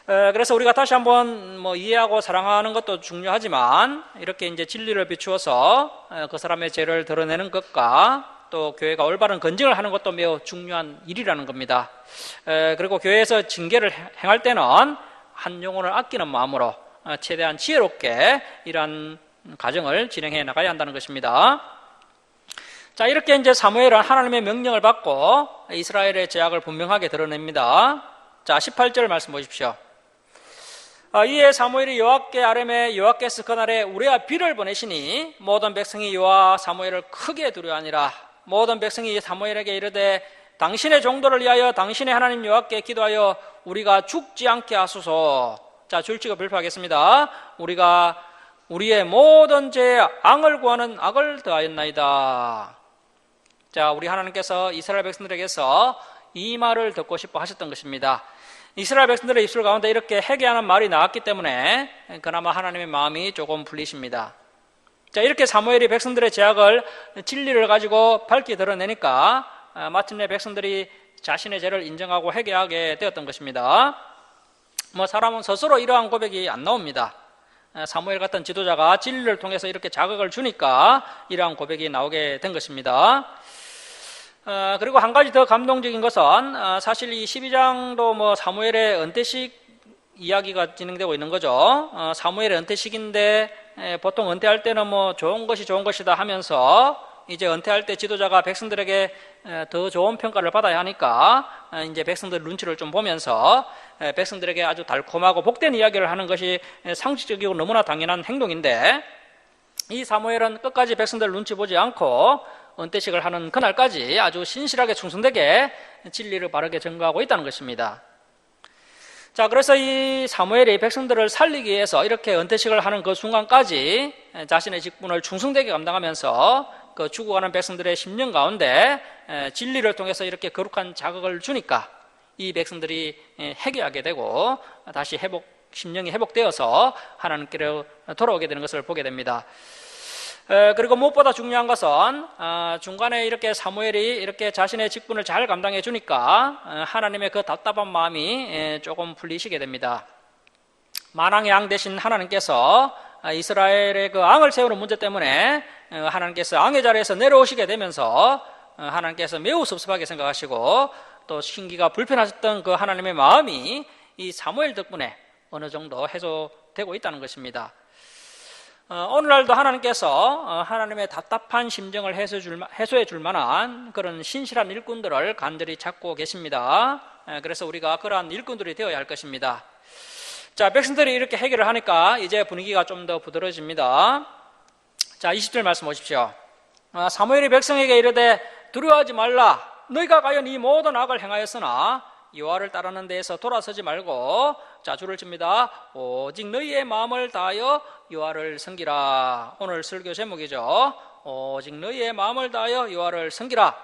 그래서 우리가 다시 한번 이해하고 사랑하는 것도 중요하지만 이렇게 이제 진리를 비추어서 그 사람의 죄를 드러내는 것과 또 교회가 올바른 건증을 하는 것도 매우 중요한 일이라는 겁니다. 그리고 교회에서 징계를 행할 때는 한 영혼을 아끼는 마음으로 최대한 지혜롭게 이러한 과정을 진행해 나가야 한다는 것입니다. 자, 이렇게 이제 사무엘은 하나님의 명령을 받고 이스라엘의 죄악을 분명하게 드러냅니다. 자, 18절 말씀 보십시오. 이에 사무엘이 여호와께 아뢰매 여호와께서 그날에 우레아 비를 보내시니 모든 백성이 여호와 사무엘을 크게 두려워하니라. 모든 백성이 사무엘에게 이르되 당신의 종도를 위하여 당신의 하나님 여호와께 기도하여 우리가 죽지 않게 하소서. 자, 줄치고 발표하겠습니다. 우리가 우리의 모든 죄에 앙을 구하는 악을 더하였나이다. 자, 우리 하나님께서 이스라엘 백성들에게서 이 말을 듣고 싶어 하셨던 것입니다. 이스라엘 백성들의 입술 가운데 이렇게 회개하는 말이 나왔기 때문에 그나마 하나님의 마음이 조금 풀리십니다. 자, 이렇게 사무엘이 백성들의 죄악을 진리를 가지고 밝게 드러내니까 마침내 백성들이 자신의 죄를 인정하고 회개하게 되었던 것입니다. 사람은 스스로 이러한 고백이 안 나옵니다. 사무엘 같은 지도자가 진리를 통해서 이렇게 자극을 주니까 이러한 고백이 나오게 된 것입니다. 그리고 한 가지 더 감동적인 것은 사실 이 12장도 사무엘의 은퇴식 이야기가 진행되고 있는 거죠. 사무엘의 은퇴식인데 보통 은퇴할 때는 좋은 것이 좋은 것이다 하면서 이제 은퇴할 때 지도자가 백성들에게 더 좋은 평가를 받아야 하니까 이제 백성들 눈치를 좀 보면서 백성들에게 아주 달콤하고 복된 이야기를 하는 것이 상식적이고 너무나 당연한 행동인데, 이 사무엘은 끝까지 백성들 눈치 보지 않고 은퇴식을 하는 그날까지 아주 신실하게 충성되게 진리를 바르게 전가하고 있다는 것입니다. 자, 그래서 이 사무엘이 백성들을 살리기 위해서 이렇게 은퇴식을 하는 그 순간까지 자신의 직분을 충성되게 감당하면서 그 죽어가는 백성들의 심령 가운데 진리를 통해서 이렇게 거룩한 자극을 주니까 이 백성들이 회개하게 되고 다시 심령이 회복되어서 하나님께로 돌아오게 되는 것을 보게 됩니다. 그리고 무엇보다 중요한 것은 중간에 이렇게 사무엘이 이렇게 자신의 직분을 잘 감당해 주니까 하나님의 그 답답한 마음이 조금 풀리시게 됩니다. 만왕의 왕 대신 하나님께서 이스라엘의 그 왕을 세우는 문제 때문에 하나님께서 왕의 자리에서 내려오시게 되면서 하나님께서 매우 섭섭하게 생각하시고 또 신기가 불편하셨던 그 하나님의 마음이 이 사무엘 덕분에 어느 정도 해소되고 있다는 것입니다. 오늘날도 하나님께서 하나님의 답답한 심정을 해소해 줄 만한 그런 신실한 일꾼들을 간절히 찾고 계십니다. 그래서 우리가 그러한 일꾼들이 되어야 할 것입니다. 자, 백성들이 이렇게 해결을 하니까 이제 분위기가 좀 더 부드러워집니다. 자, 20절 말씀 보십시오. 사무엘이 백성에게 이르되 두려워하지 말라. 너희가 과연 이 모든 악을 행하였으나 여호와를 따르는 데에서 돌아서지 말고, 자, 줄을 칩니다. 오직 너희의 마음을 다하여 여호와를 섬기라. 오늘 설교 제목이죠. 오직 너희의 마음을 다하여 여호와를 섬기라.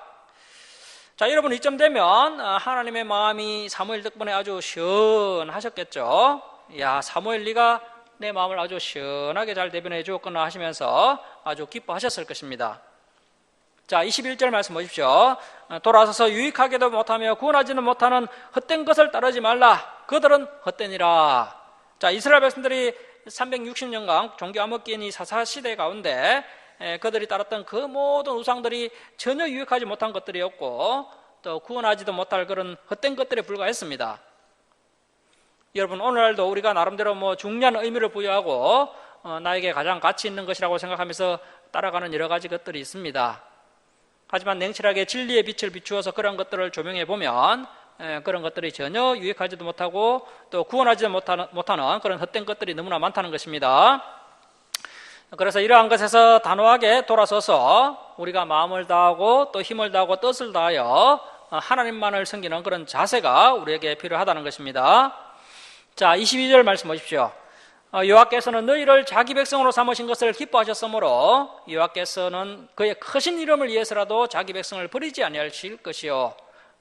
자, 여러분 이쯤 되면 하나님의 마음이 사무엘 덕분에 아주 시원하셨겠죠. 야, 사무엘 네가 내 마음을 아주 시원하게 잘 대변해 주었구나 하시면서 아주 기뻐하셨을 것입니다. 자, 21절 말씀 보십시오. 돌아서서 유익하게도 못하며 구원하지는 못하는 헛된 것을 따르지 말라. 그들은 헛되니라. 자, 이스라엘 백성들이 360년간 종교 암흑기인 사사시대 가운데 그들이 따랐던 그 모든 우상들이 전혀 유익하지 못한 것들이었고 또 구원하지도 못할 그런 헛된 것들에 불과했습니다. 여러분, 오늘날도 우리가 나름대로 중요한 의미를 부여하고 나에게 가장 가치 있는 것이라고 생각하면서 따라가는 여러 가지 것들이 있습니다. 하지만 냉철하게 진리의 빛을 비추어서 그런 것들을 조명해 보면 그런 것들이 전혀 유익하지도 못하고 또 구원하지도 못하는 그런 헛된 것들이 너무나 많다는 것입니다. 그래서 이러한 것에서 단호하게 돌아서서 우리가 마음을 다하고 또 힘을 다하고 뜻을 다하여 하나님만을 섬기는 그런 자세가 우리에게 필요하다는 것입니다. 자, 22절 말씀 보십시오. 여호와께서는 너희를 자기 백성으로 삼으신 것을 기뻐하셨으므로 여호와께서는 그의 크신 이름을 위해서라도 자기 백성을 버리지 아니하실 것이요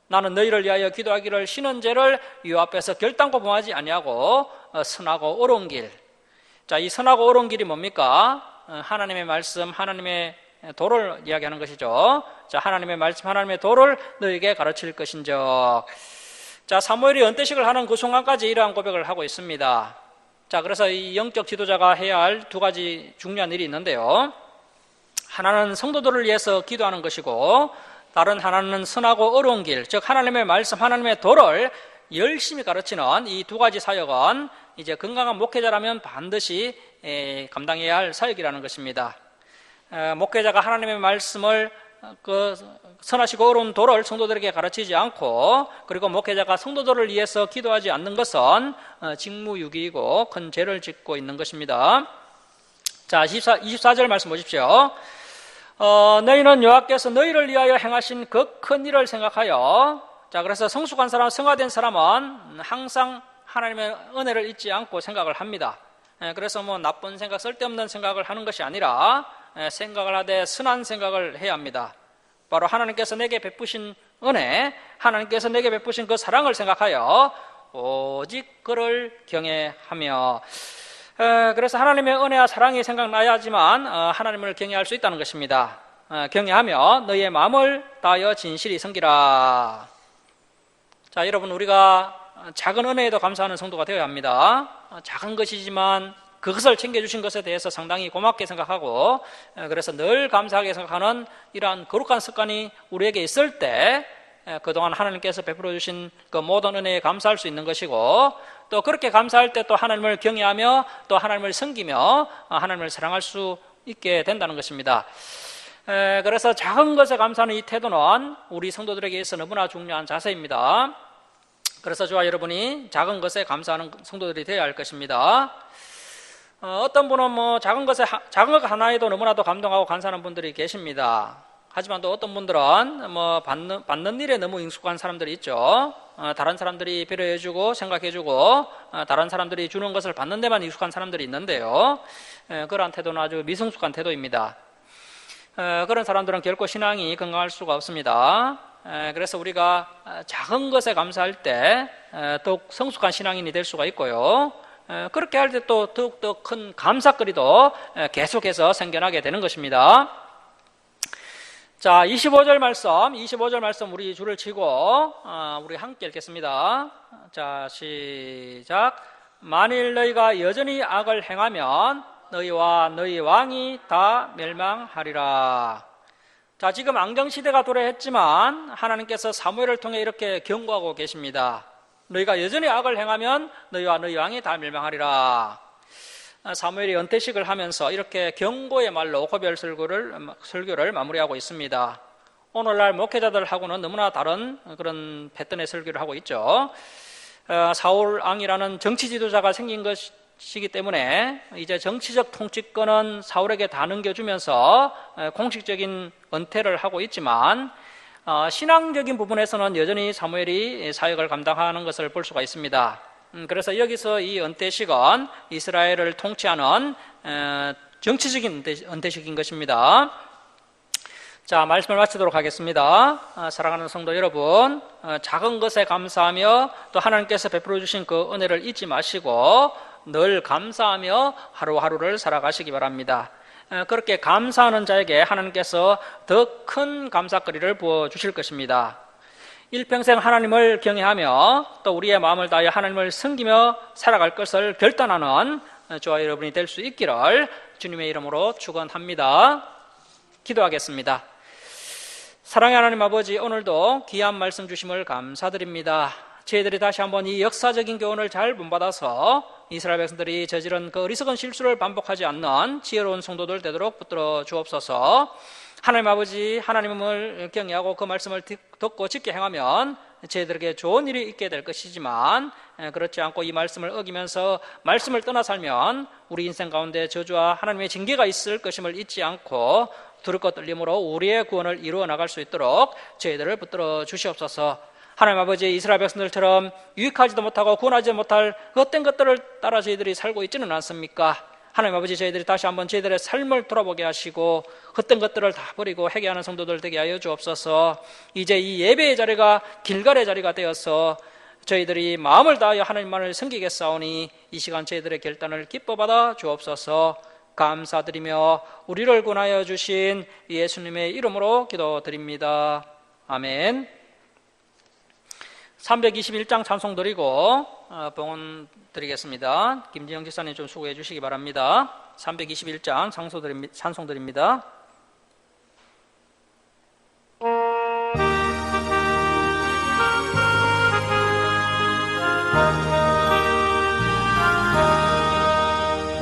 나는 너희를 위하여 기도하기를 쉬는 죄를 여호와 앞에서 결단코 범하지 아니하고 선하고 옳은 길. 자, 이 선하고 옳은 길이 뭡니까? 하나님의 말씀, 하나님의 도를 이야기하는 것이죠. 자, 하나님의 말씀, 하나님의 도를 너희에게 가르칠 것인적. 자, 사무엘이 은퇴식을 하는 그 순간까지 이러한 고백을 하고 있습니다. 자, 그래서 이 영적 지도자가 해야 할 두 가지 중요한 일이 있는데요. 하나는 성도들을 위해서 기도하는 것이고 다른 하나는 선하고 어려운 길, 즉 하나님의 말씀, 하나님의 도를 열심히 가르치는 이 두 가지 사역은 이제 건강한 목회자라면 반드시 감당해야 할 사역이라는 것입니다. 목회자가 하나님의 말씀을 그 선하시고 어려운 도를 성도들에게 가르치지 않고 그리고 목회자가 성도들을 위해서 기도하지 않는 것은 직무유기이고 큰 죄를 짓고 있는 것입니다. 자, 24절 말씀 보십시오. 너희는 여호와께서 너희를 위하여 행하신 그 큰 일을 생각하여. 자, 그래서 성숙한 사람, 성화된 사람은 항상 하나님의 은혜를 잊지 않고 생각을 합니다. 그래서 나쁜 생각, 쓸데없는 생각을 하는 것이 아니라 생각을 하되 선한 생각을 해야 합니다. 바로 하나님께서 내게 베푸신 은혜, 하나님께서 내게 베푸신 그 사랑을 생각하여 오직 그를 경외하며. 그래서 하나님의 은혜와 사랑이 생각나야 하지만 하나님을 경외할 수 있다는 것입니다. 경외하며 너희의 마음을 다하여 진실히 섬기라. 자, 여러분, 우리가 작은 은혜에도 감사하는 성도가 되어야 합니다. 작은 것이지만 그것을 챙겨주신 것에 대해서 상당히 고맙게 생각하고 그래서 늘 감사하게 생각하는 이러한 거룩한 습관이 우리에게 있을 때 그동안 하나님께서 베풀어 주신 그 모든 은혜에 감사할 수 있는 것이고 또 그렇게 감사할 때 또 하나님을 경외하며 또 하나님을 섬기며 하나님을 사랑할 수 있게 된다는 것입니다. 그래서 작은 것에 감사하는 이 태도는 우리 성도들에게 있어 너무나 중요한 자세입니다. 그래서 저와 여러분이 작은 것에 감사하는 성도들이 되어야 할 것입니다. 어떤 분은 작은 것 하나에도 너무나도 감동하고 감사하는 분들이 계십니다. 하지만 또 어떤 분들은 받는 일에 너무 익숙한 사람들이 있죠. 다른 사람들이 배려해주고 생각해주고 다른 사람들이 주는 것을 받는 데만 익숙한 사람들이 있는데요. 그러한 태도는 아주 미성숙한 태도입니다. 그런 사람들은 결코 신앙이 건강할 수가 없습니다. 그래서 우리가 작은 것에 감사할 때 더욱 성숙한 신앙인이 될 수가 있고요. 그렇게 할 때 또 더욱더 큰 감사거리도 계속해서 생겨나게 되는 것입니다. 자, 25절 말씀 우리 줄을 치고 우리 함께 읽겠습니다. 자, 시작. 만일 너희가 여전히 악을 행하면 너희와 너희 왕이 다 멸망하리라. 자, 지금 안경시대가 도래했지만 하나님께서 사무엘을 통해 이렇게 경고하고 계십니다. 너희가 여전히 악을 행하면 너희와 너희 왕이 다 멸망하리라. 사무엘이 은퇴식을 하면서 이렇게 경고의 말로 고별 설교를 마무리하고 있습니다. 오늘날 목회자들하고는 너무나 다른 그런 패턴의 설교를 하고 있죠. 사울 왕이라는 정치 지도자가 생긴 것이기 때문에 이제 정치적 통치권은 사울에게 다 넘겨주면서 공식적인 은퇴를 하고 있지만 신앙적인 부분에서는 여전히 사무엘이 사역을 감당하는 것을 볼 수가 있습니다. 그래서 여기서 이 은퇴식은 이스라엘을 통치하는 정치적인 은퇴식인 것입니다. 자, 말씀을 마치도록 하겠습니다. 사랑하는 성도 여러분, 작은 것에 감사하며 또 하나님께서 베풀어 주신 그 은혜를 잊지 마시고 늘 감사하며 하루하루를 살아가시기 바랍니다. 그렇게 감사하는 자에게 하나님께서 더 큰 감사거리를 부어주실 것입니다. 일평생 하나님을 경외하며 또 우리의 마음을 다하여 하나님을 섬기며 살아갈 것을 결단하는 저와 여러분이 될 수 있기를 주님의 이름으로 축원합니다. 기도하겠습니다. 사랑의 하나님 아버지, 오늘도 귀한 말씀 주심을 감사드립니다. 저희들이 다시 한번 이 역사적인 교훈을 잘 본받아서 이스라엘 백성들이 저지른 그 어리석은 실수를 반복하지 않는 지혜로운 성도들 되도록 붙들어 주옵소서. 하나님 아버지, 하나님을 경외하고 그 말씀을 듣고 지켜 행하면 저희들에게 좋은 일이 있게 될 것이지만 그렇지 않고 이 말씀을 어기면서 말씀을 떠나 살면 우리 인생 가운데 저주와 하나님의 징계가 있을 것임을 잊지 않고 두렵고 떨림으로 우리의 구원을 이루어 나갈 수 있도록 저희들을 붙들어 주시옵소서. 하나님 아버지, 이스라엘 백성들처럼 유익하지도 못하고 구원하지 못할 헛된 것들을 따라 저희들이 살고 있지는 않습니까? 하나님 아버지, 저희들이 다시 한번 저희들의 삶을 돌아보게 하시고 헛된 것들을 다 버리고 회개하는 성도들 되게 하여 주옵소서. 이제 이 예배의 자리가 길갈의 자리가 되어서 저희들이 마음을 다하여 하나님만을 섬기겠사오니 이 시간 저희들의 결단을 기뻐 받아 주옵소서. 감사드리며 우리를 구원하여 주신 예수님의 이름으로 기도드립니다. 아멘. 321장 찬송 드리고 봉헌 드리겠습니다. 김진영 집사님 좀 수고해 주시기 바랍니다. 321장 찬송 드립니다.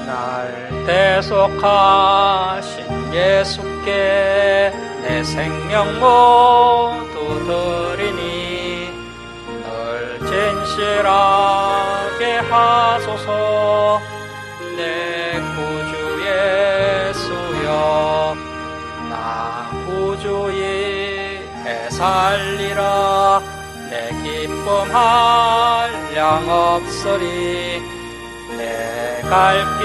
날 대속하신 예수께 내 생명 모두 드리니 진실하게 하소서. 내 구주 예수여, 나 구주의 해살리라. 내 기쁨 한량 없으리. 내 갈 길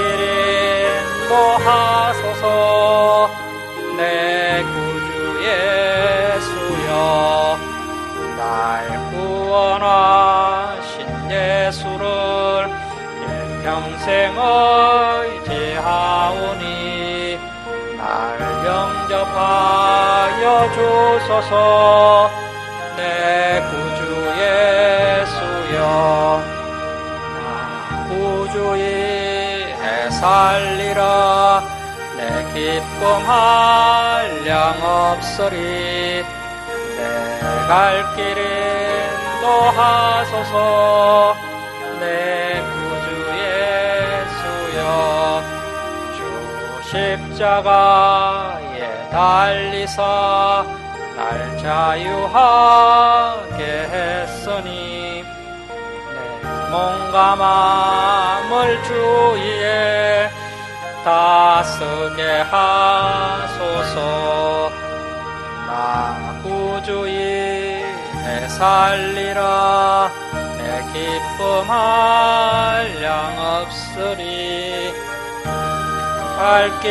인도하소서. 내 구주 예수여, 날 구원하신 예수를 일평생 의지하오니 날 영접하여 주소서. 내 구주 예수여, 나 구주의 해살리라. 내 기쁨 한량 없으리. 갈 길 인도하소서. 내 구주 예수여, 주 십자가에 달리사 날 자유하게 했으니 내 몸과 마음을 주위에 다 쓰게 하소서. 나 구주의 해살리라. 내 기쁨 한량 없으리. 갈 길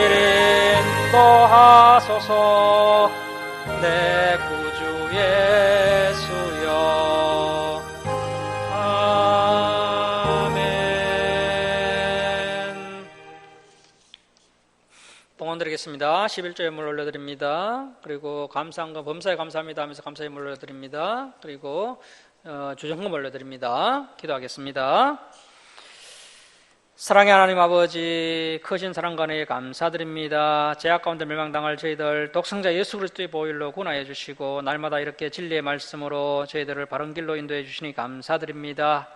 인도하소서. 내 구주 예수여. 아멘. 봉헌 드리겠습니다. 11조 예물 올려드립니다. 그리고 감사함과 범사에 감사합니다 하면서 감사 예물 올려드립니다. 그리고 주정금 올려드립니다. 기도하겠습니다. 사랑의 하나님 아버지, 크신 사랑과 은혜에 감사드립니다. 죄악 가운데 멸망당할 저희들 독생자 예수 그리스도의 보혈로 구원하여 주시고 날마다 이렇게 진리의 말씀으로 저희들을 바른 길로 인도해 주시니 감사드립니다.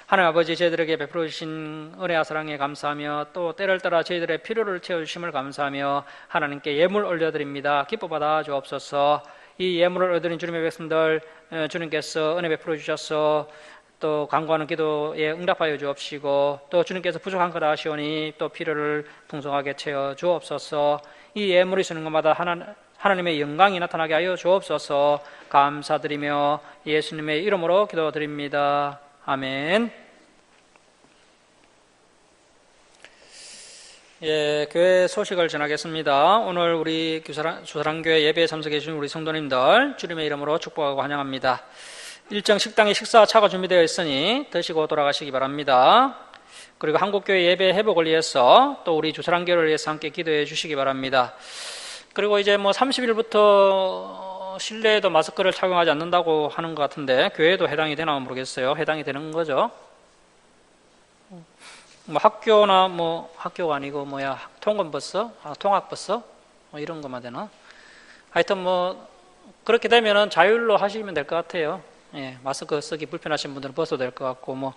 하나님 아버지, 저희들에게 베풀어 주신 은혜와 사랑에 감사하며 또 때를 따라 저희들의 필요를 채워주심을 감사하며 하나님께 예물 올려드립니다. 기뻐 받아 주옵소서. 이 예물을 얻으린 주님의 백성들, 주님께서 은혜 베풀어 주셔서 또 간구하는 기도에 응답하여 주옵시고 또 주님께서 부족한 것 아시오니 또 필요를 풍성하게 채워 주옵소서. 이 예물이 주는 것마다 하나님의 영광이 나타나게 하여 주옵소서. 감사드리며 예수님의 이름으로 기도드립니다. 아멘. 교회 소식을 전하겠습니다. 오늘 우리 주사랑교회 예배에 참석해 주신 우리 성도님들 주님의 이름으로 축복하고 환영합니다. 일정 식당에 식사 차가 준비되어 있으니 드시고 돌아가시기 바랍니다. 그리고 한국교회 예배 회복을 위해서 또 우리 주사랑교회를 위해서 함께 기도해 주시기 바랍니다. 그리고 이제 30일부터 실내에도 마스크를 착용하지 않는다고 하는 것 같은데 교회도 해당이 되나 모르겠어요. 해당이 되는 거죠. 학교나 학교가 아니고 통근버스, 통학버스 이런 것만 되나? 하여튼 그렇게 되면은 자율로 하시면 될 것 같아요. 마스크 쓰기 불편하신 분들은 벗어도 될 것 같고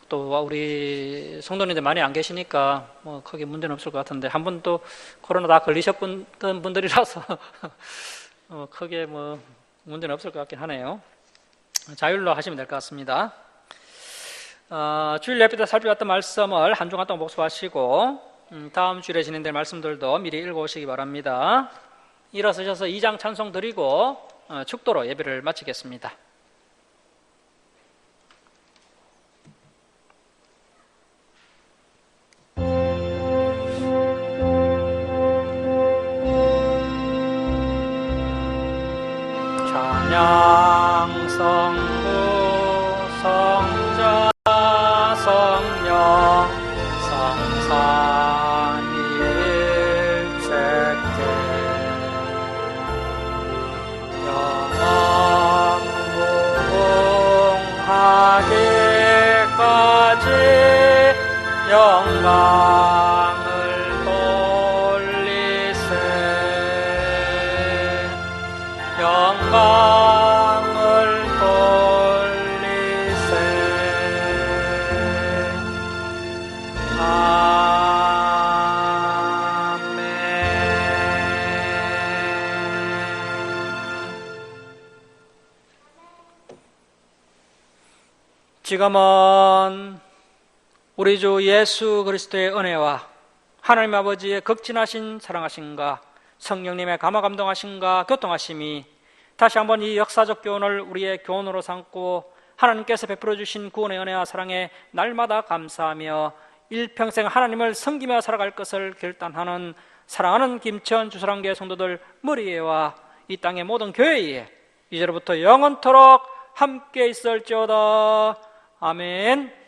또 우리 성도님들 많이 안 계시니까 크게 문제는 없을 것 같은데 한 번 또 코로나 다 걸리셨던 분들이라서 크게 문제는 없을 것 같긴 하네요. 자율로 하시면 될 것 같습니다. 주일 예배 때 살펴봤던 말씀을 한 주간 동안 복습하시고 다음 주일에 진행될 말씀들도 미리 읽어오시기 바랍니다. 일어서셔서 2장 찬송 드리고 축도로 예배를 마치겠습니다. 찬양 성부 성자 성령 성삼위일체께 영원 무궁하기까지 영광을 돌리세 영광을 돌리세 아멘. 지금은 우리 주 예수 그리스도의 은혜와 하나님 아버지의 극진하신 사랑하심과 성령님의 감화 감동하심과 교통하심이 다시 한번 이 역사적 교훈을 우리의 교훈으로 삼고 하나님께서 베풀어 주신 구원의 은혜와 사랑에 날마다 감사하며 일평생 하나님을 섬기며 살아갈 것을 결단하는 사랑하는 김천 주사랑교회 성도들 머리에와 이 땅의 모든 교회에 이제로부터 영원토록 함께 있을지어다. 아멘.